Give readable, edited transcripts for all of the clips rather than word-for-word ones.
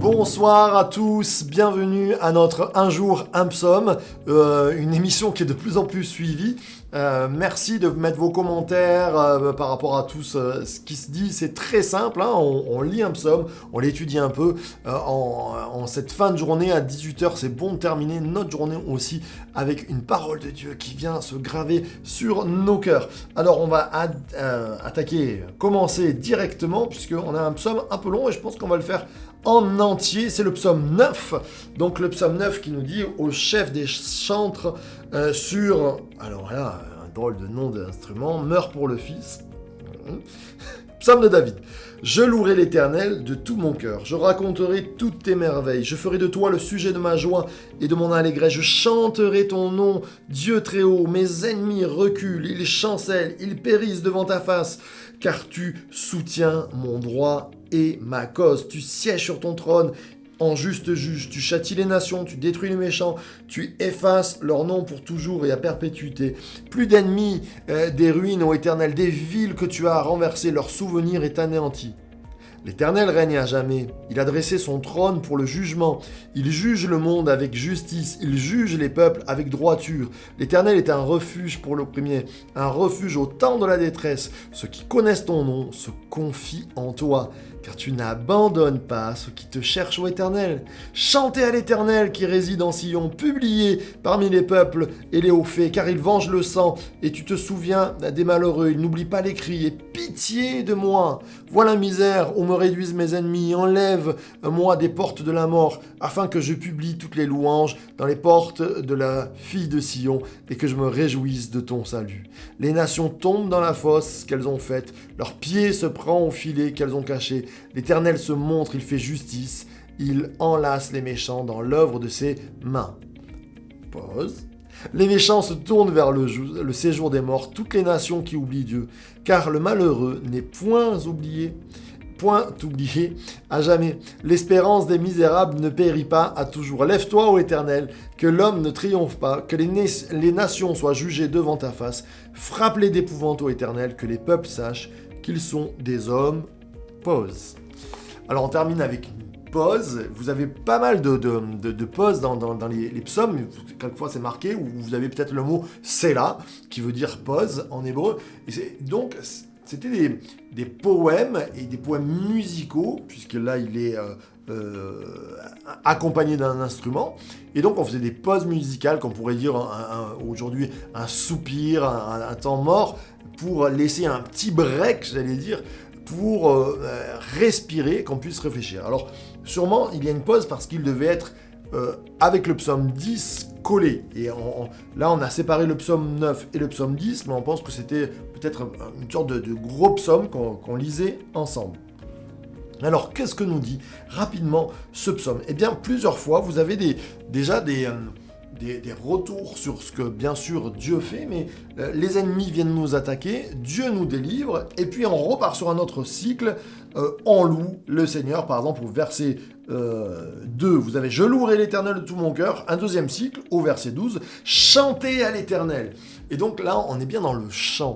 Bonsoir à tous, bienvenue à notre Un jour, un psaume, une émission qui est de plus en plus suivie. Merci de mettre vos commentaires par rapport à tout ce qui se dit. C'est très simple, hein, on lit un psaume, on l'étudie un peu. En cette fin de journée à 18h, c'est bon de terminer notre journée aussi avec une parole de Dieu qui vient se graver sur nos cœurs. Alors on va commencer directement puisqu'on a un psaume un peu long et je pense qu'on va le faire en entier. C'est le psaume 9. Donc le psaume 9 qui nous dit au chef des chantres alors là, un drôle de nom d'instrument, meurt pour le fils. Psaume de David. Je louerai l'Éternel de tout mon cœur. Je raconterai toutes tes merveilles. Je ferai de toi le sujet de ma joie et de mon allégresse. Je chanterai ton nom, Dieu très haut. Mes ennemis reculent, ils chancellent, ils périssent devant ta face. Car tu soutiens mon droit et ma cause. Tu sièges sur ton trône en juste juge. Tu châties les nations, tu détruis les méchants. Tu effaces leur nom pour toujours et à perpétuité. Plus d'ennemis, des ruines, ô Éternel, des villes que tu as renversées, leur souvenir est anéanti. L'Éternel règne à jamais. Il a dressé son trône pour le jugement. Il juge le monde avec justice. Il juge les peuples avec droiture. L'Éternel est un refuge pour l'opprimé, un refuge au temps de la détresse. Ceux qui connaissent ton nom se confient en toi, car tu n'abandonnes pas ceux qui te cherchent, ô Éternel. Chantez à l'Éternel qui réside en Sion. Publiez parmi les peuples et les hauts faits, car il venge le sang et tu te souviens des malheureux. Il n'oublie pas les cris. Et pitié de moi. Vois la misère où me réduisent mes ennemis. Enlève-moi des portes de la mort, afin que je publie toutes les louanges dans les portes de la fille de Sion et que je me réjouisse de ton salut. Les nations tombent dans la fosse qu'elles ont faite. Leur pied se prend au filet qu'elles ont caché. L'Éternel se montre, il fait justice. Il enlace les méchants dans l'œuvre de ses mains. Pause. Les méchants se tournent vers le séjour des morts, toutes les nations qui oublient Dieu, car le malheureux n'est point oublié à jamais. L'espérance des misérables ne périt pas à toujours. Lève-toi, ô Éternel, que l'homme ne triomphe pas, que les nations soient jugées devant ta face. Frappe-les d'épouvante, ô Éternel, que les peuples sachent qu'ils sont des hommes. Pause. Alors on termine avec une pause. Vous avez pas mal de pauses dans les psaumes. Quelquefois c'est marqué, ou vous avez peut-être le mot « Sélah » qui veut dire pause en hébreu. Et donc c'était des poèmes et des poèmes musicaux, puisque là il est accompagné d'un instrument. Et donc on faisait des pauses musicales, qu'on pourrait dire aujourd'hui un soupir, un temps mort, pour laisser un petit break, j'allais dire, pour respirer, qu'on puisse réfléchir. Alors, sûrement, il y a une pause parce qu'il devait être, avec le psaume 10, collé. Et là, on a séparé le psaume 9 et le psaume 10, mais on pense que c'était peut-être une sorte de gros psaume qu'on lisait ensemble. Alors, qu'est-ce que nous dit rapidement ce psaume ? Eh bien, plusieurs fois, vous avez déjà des retours sur ce que, bien sûr, Dieu fait, mais les ennemis viennent nous attaquer, Dieu nous délivre, et puis on repart sur un autre cycle, on loue le Seigneur. Par exemple, au verset 2, vous avez « Je louerai l'Éternel de tout mon cœur », un deuxième cycle, au verset 12, « Chantez à l'Éternel ». Et donc là, on est bien dans le chant.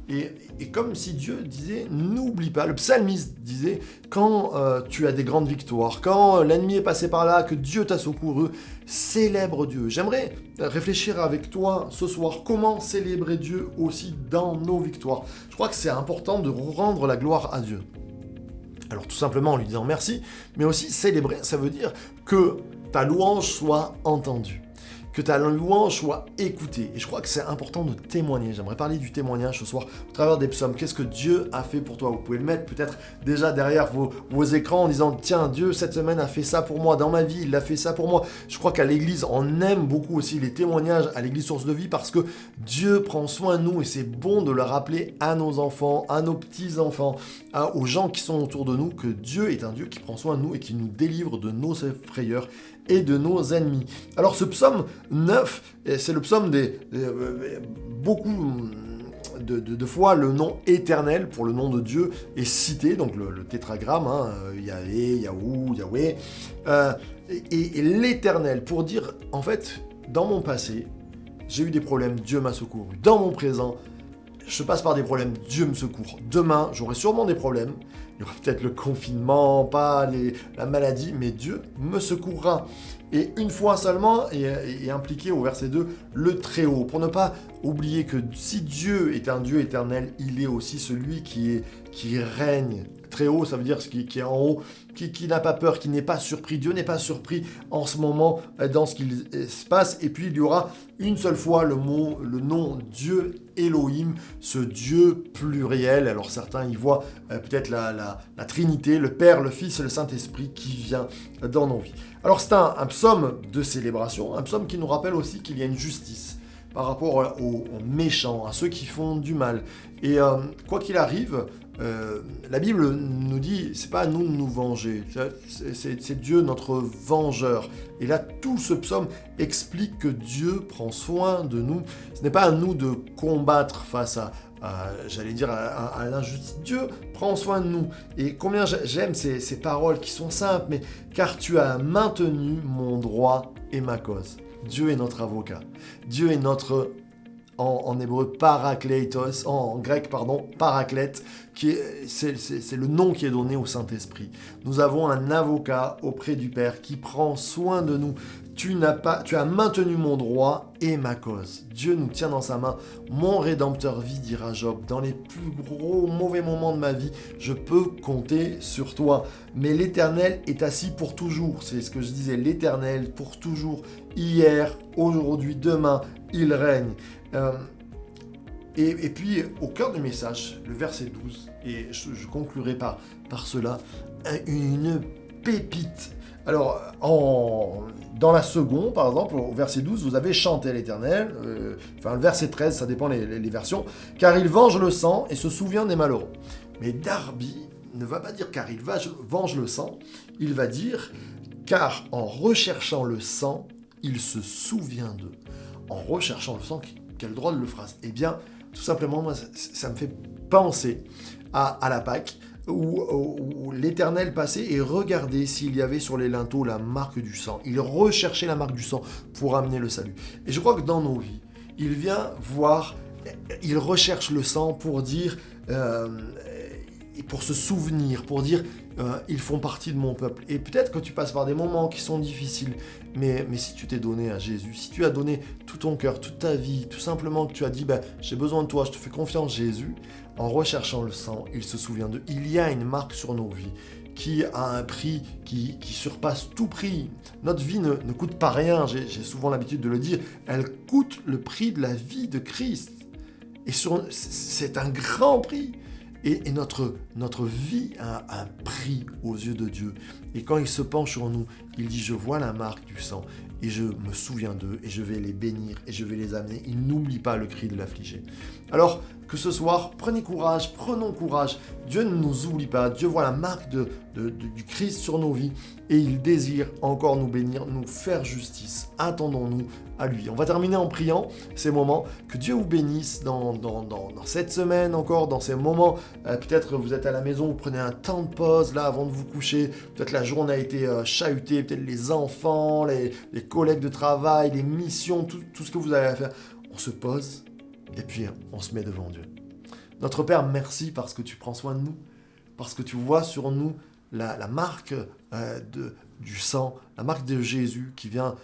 Et comme si Dieu disait, n'oublie pas, le psalmiste disait, quand tu as des grandes victoires, quand l'ennemi est passé par là, que Dieu t'a secouru, célèbre Dieu. J'aimerais réfléchir avec toi ce soir, comment célébrer Dieu aussi dans nos victoires. Je crois que c'est important de rendre la gloire à Dieu. Alors tout simplement en lui disant merci, mais aussi célébrer, ça veut dire que ta louange soit entendue, que ta louange soit écoutée. Et je crois que c'est important de témoigner. J'aimerais parler du témoignage ce soir au travers des psaumes. Qu'est-ce que Dieu a fait pour toi ? Vous pouvez le mettre peut-être déjà derrière vos écrans en disant « Tiens, Dieu, cette semaine, a fait ça pour moi. Dans ma vie, il a fait ça pour moi. » Je crois qu'à l'église, on aime beaucoup aussi les témoignages à l'église Source de Vie parce que Dieu prend soin de nous et c'est bon de le rappeler à nos enfants, à nos petits-enfants, aux gens qui sont autour de nous que Dieu est un Dieu qui prend soin de nous et qui nous délivre de nos frayeurs et de nos ennemis. Alors ce psaume 9, c'est le psaume beaucoup de fois le nom éternel pour le nom de Dieu est cité, donc le tétragramme, Yahvé, Yahou, Yahweh, et l'éternel pour dire, en fait, dans mon passé, j'ai eu des problèmes, Dieu m'a secouru. Dans mon présent, je passe par des problèmes, Dieu me secourt. Demain, j'aurai sûrement des problèmes. Il y aura peut-être le confinement, pas la maladie, mais Dieu me secourra. Et une fois seulement est impliqué au verset 2, le Très-Haut. Pour ne pas oublier que si Dieu est un Dieu éternel, il est aussi celui qui règne. Très-Haut, ça veut dire qui est en haut, qui n'a pas peur, qui n'est pas surpris. Dieu n'est pas surpris en ce moment dans ce qu'il se passe. Et puis il y aura une seule fois le nom Dieu Elohim, ce Dieu pluriel. Alors certains y voient peut-être la Trinité, le Père, le Fils et le Saint-Esprit qui vient dans nos vies. Alors c'est un psaume de célébration, un psaume qui nous rappelle aussi qu'il y a une justice par rapport aux méchants, à ceux qui font du mal. Et quoi qu'il arrive, la Bible nous dit, c'est pas à nous de nous venger, c'est Dieu notre vengeur. Et là, tout ce psaume explique que Dieu prend soin de nous. Ce n'est pas à nous de combattre face à l'injustice. Dieu prend soin de nous. Et combien j'aime ces paroles qui sont simples, mais car tu as maintenu mon droit et ma cause. Dieu est notre avocat. Dieu est notre, en hébreu, parakletos, en grec, paraclète, c'est le nom qui est donné au Saint-Esprit. Nous avons un avocat auprès du Père qui prend soin de nous. Tu as maintenu mon droit et ma cause. Dieu nous tient dans sa main. Mon Rédempteur vit, dira Job. Dans les plus gros mauvais moments de ma vie, je peux compter sur toi. Mais l'Éternel est assis pour toujours. C'est ce que je disais, l'Éternel pour toujours. Hier, aujourd'hui, demain, il règne. Et puis, au cœur du message, le verset 12, et je conclurai par cela, une pépite. Alors, dans la seconde, par exemple, au verset 12, vous avez chanté à l'Éternel, le verset 13, ça dépend les versions, car il venge le sang et se souvient des malheureux. Mais Darby ne va pas dire car il venge le sang, il va dire car en recherchant le sang, il se souvient d'eux. En recherchant le sang, quelle drôle de phrase. Eh bien, tout simplement, moi, ça me fait penser à la Pâque, où l'Éternel passait et regardait s'il y avait sur les linteaux la marque du sang. Il recherchait la marque du sang pour amener le salut. Et je crois que dans nos vies, il vient voir, il recherche le sang pour dire, pour se souvenir, pour dire, ils font partie de mon peuple. Et peut-être que tu passes par des moments qui sont difficiles, mais si tu t'es donné à Jésus, si tu as donné tout ton cœur, toute ta vie, tout simplement que tu as dit, j'ai besoin de toi, je te fais confiance Jésus, en recherchant le sang, il se souvient d'eux. Il y a une marque sur nos vies qui a un prix qui surpasse tout prix. Notre vie ne coûte pas rien, j'ai souvent l'habitude de le dire, elle coûte le prix de la vie de Christ. Et c'est un grand prix. Et notre vie a un prix aux yeux de Dieu. Et quand il se penche sur nous, il dit « Je vois la marque du sang et je me souviens d'eux et je vais les bénir et je vais les amener. Il n'oublie pas le cri de l'affligé. » Alors, que ce soir, prenez courage, prenons courage. Dieu ne nous oublie pas. Dieu voit la marque du Christ sur nos vies et il désire encore nous bénir, nous faire justice. Attendons-nous à lui. On va terminer en priant ces moments. Que Dieu vous bénisse dans cette semaine encore, dans ces moments. Peut-être vous êtes à la maison, vous prenez un temps de pause là avant de vous coucher. Peut-être la journée a été chahutée, peut-être les enfants, les collègues de travail, les missions, tout ce que vous avez à faire. On se pose. Et puis, on se met devant Dieu. Notre Père, merci parce que tu prends soin de nous, parce que tu vois sur nous la marque du sang, la marque de Jésus qui vient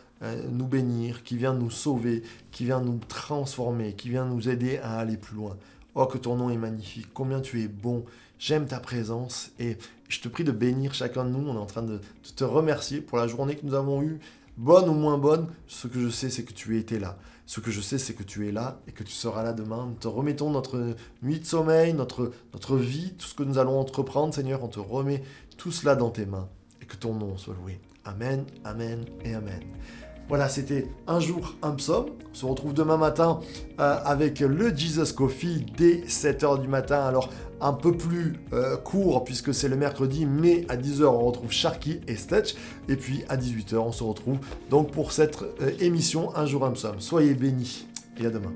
nous bénir, qui vient nous sauver, qui vient nous transformer, qui vient nous aider à aller plus loin. Oh, que ton nom est magnifique, combien tu es bon, j'aime ta présence et je te prie de bénir chacun de nous. On est en train de te remercier pour la journée que nous avons eue, bonne ou moins bonne. Ce que je sais, c'est que tu étais là. Ce que je sais, c'est que tu es là et que tu seras là demain. Nous te remettons notre nuit de sommeil, notre vie, tout ce que nous allons entreprendre, Seigneur. On te remet tout cela dans tes mains et que ton nom soit loué. Amen, amen et amen. Voilà, c'était un jour, un psaume. On se retrouve demain matin avec le Jesus Coffee dès 7h du matin. Alors, un peu plus court puisque c'est le mercredi, mais à 10h, on retrouve Sharky et Stetch. Et puis, à 18h, on se retrouve donc pour cette émission Un jour, un psaume. Soyez bénis et à demain.